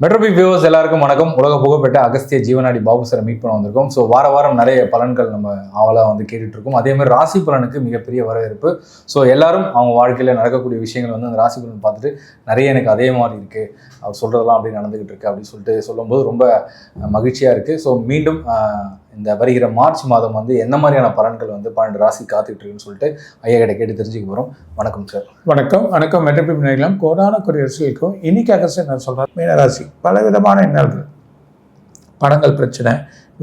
மெட்ரோபி viewers எல்லாருக்கும் வணக்கம். உலக புகழ்பெற்ற அகஸ்திய ஜீவனாடி பாபு சாரை மீட் பண்ண வந்திருக்கோம். ஸோ வாரம் நிறைய பலன்கள் நம்ம ஆவலாக கேட்டுட்டு இருக்கோம். அதே மாதிரி ராசி பலனுக்கு மிகப்பெரிய வரவேற்பு. ஸோ எல்லாரும் அவங்க வாழ்க்கையில் நடக்கக்கூடிய விஷயங்கள் அந்த ராசி பலன் பார்த்துட்டு நிறைய எனக்கு அதே மாதிரி இருக்குது, அவர் சொல்கிறதெல்லாம் அப்படி நடந்துக்கிட்டு இருக்கு அப்படின்னு சொல்லிட்டு சொல்லும்போது ரொம்ப மகிழ்ச்சியாக இருக்குது. ஸோ மீண்டும் இந்த வருகிற மார்ச் மாதம் என்ன மாதிரியான பலன்கள் 12 ராசி காத்துக்கிட்டு இருக்குன்னு சொல்லிட்டு ஐயா கிட்ட கேட்டு தெரிஞ்சுக்க போகிறோம். வணக்கம் சார். வணக்கம். மெட்ரோபி நிலையம் கோடான குறியரசுக்கும் இன்னைக்கு அகஸ்ட் என்ன சொல்கிறார், மீனராசி பலவிதமான இன்னல்கள், பணங்கள் பிரச்சனை,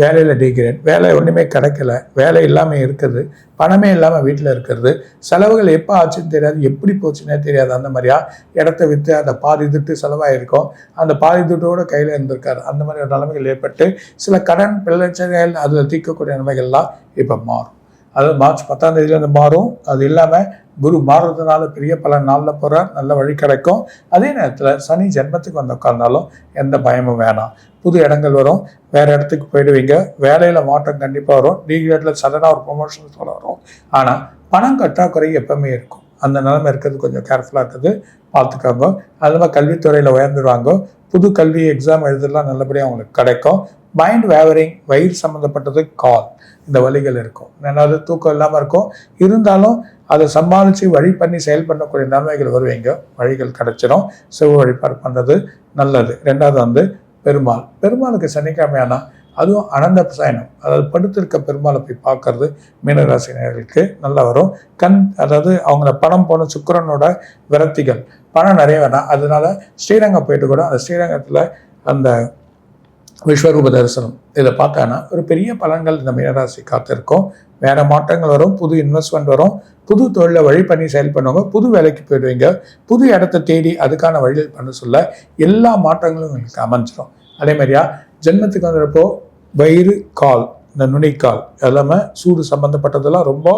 வேலையில் டிகிரேட், வேலை ஒன்றுமே கிடைக்கல, வேலை இல்லாமல் இருக்கிறது, பணமே இல்லாமல் வீட்டில் இருக்கிறது, செலவுகள் எப்போ ஆச்சுன்னு தெரியாது, எப்படி போச்சுன்னே தெரியாது. அந்த மாதிரியா இடத்த விற்று அந்த பாதி துட்டு செலவாயிருக்கும், அந்த பாதி துட்டோடு கையில் இருந்திருக்காரு. அந்த மாதிரி ஒரு நிலைமைகள் ஏற்பட்டு சில கடன் பிரச்சனைகள் அதில் தீர்க்கக்கூடிய நிலைமைகள்லாம் இப்போ மாறும். அது மார்ச் 10ஆம் தேதியிலேருந்து மாறும். அது இல்லாமல் குரு மாறுறதுனால பெரிய பல நாளில் போகிறார், நல்ல வழி கிடைக்கும். அதே நேரத்தில் சனி ஜென்மத்துக்கு உட்கார்ந்தாலும் எந்த பயமும் வேணாம். புது இடங்கள் வரும், வேறு இடத்துக்கு போயிடுவீங்க, வேலையில் மாற்றம் கண்டிப்பாக வரும், டிகிரேட்டில் சடனாக ஒரு ப்ரொமோஷன் சொல்ல வரும். ஆனால் பணம் கட்டாக்குறை எப்பவுமே இருக்கும். அந்த நிலைமை இருக்கிறது கொஞ்சம் கேர்ஃபுல்லாக இருக்குது, பார்த்துக்கோங்க. அது மாதிரி கல்வித்துறையில் உயர்ந்துருவாங்க, புது கல்வி எக்ஸாம் எழுதலாம் நல்லபடியாக அவங்களுக்கு கிடைக்கும். மைண்ட் வேவரிங், வயிறு சம்மந்தப்பட்டது, கால், இந்த வழிகள் இருக்கும். ரெண்டாவது தூக்கம் இல்லாமல் இருக்கும், இருந்தாலும் அதை சமாளித்து வழி பண்ணி செயல் பண்ணக்கூடிய நன்மைகள் வருவீங்க, வழிகள் கிடைச்சிடும். சிவ வழிபாடு பண்ணுறது நல்லது. ரெண்டாவது பெருமாளுக்கு சனிக்கிழமையானா அதுவும் அனந்த சயனம், அதாவது படுத்திருக்க பெருமாளை போய் பார்க்கறது மீனராசினர்களுக்கு நல்லா வரும். அதாவது அவங்கள பணம் போன சுக்கிரனோட விரக்திகள், பணம் நிறைய வேணாம், அதனால ஸ்ரீரங்கம் போயிட்டு கூட அந்த ஸ்ரீரங்கத்தில் அந்த விஸ்வரூப தரிசனம் இதை பார்த்தாங்கன்னா ஒரு பெரிய பலன்கள் இந்த மீனராசி காத்திருக்கும். வேற மாற்றங்கள் வரும், புது இன்வெஸ்ட்மெண்ட் வரும், புது தொழிலை வழி பண்ணி செயல் பண்ணுவாங்க, புது வேலைக்கு போயிடுவீங்க, புது இடத்த தேடி அதுக்கான வழிகள் பண்ண சொல்ல எல்லா மாற்றங்களும் உங்களுக்கு அமைஞ்சிடும். அதே மாதிரியா ஜென்மத்துக்கு வந்துறப்போ வயிறு, கால், இந்த நுனிக்கால் எல்லாமே சூடு சம்மந்தப்பட்டதெல்லாம் ரொம்ப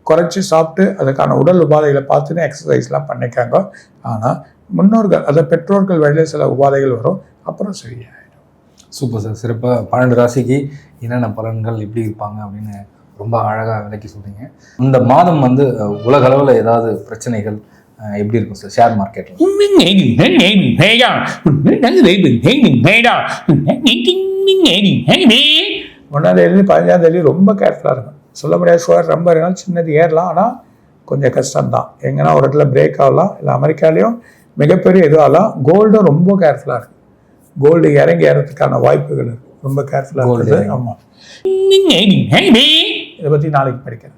குறைச்சி சாப்பிட்டு அதுக்கான உடல் உபாதைகளை பார்த்துன்னு எக்ஸசைஸ்லாம் பண்ணிக்காங்க. ஆனால் முன்னோர்கள், அதை பெற்றோர்கள் வழியில் சில உபாதைகள் வரும், அப்புறம் சரியாயிடும். Super sir. சிறப்பாக 12 ராசிக்கு என்னென்ன பலன்கள் எப்படி இருப்பாங்க அப்படின்னு ரொம்ப அழகாக விளக்கி சொல்கிறீங்க. இந்த மாதம் உலக அளவில் ஏதாவது பிரச்சனைகள் எப்படி இருக்கும் சார்? ஷேர் மார்க்கெட்டில் ஒன்றாம் தேதி 15ஆம் தேதி ரொம்ப கேர்ஃபுல்லாக இருக்கும். சொல்ல முடியாது, ஷுகர் ரொம்ப இருந்தாலும் சின்னது ஏறலாம், ஆனால் கொஞ்சம் கஷ்டம்தான். எங்கன்னா ஒரு இடத்துல பிரேக் ஆகலாம், இல்லை அமெரிக்காலேயும் மிகப்பெரிய இதுவாகலாம். கோல்டும் ரொம்ப கேர்ஃபுல்லாக இருக்குது, கோல்டு இறங்கி ஏறதுக்கான வாய்ப்புகள் இருக்குது, ரொம்ப கேர்ஃபுல்லாக இருக்குது. ஆமாம், இதை பற்றி நாளைக்கு படிக்கிறேன்.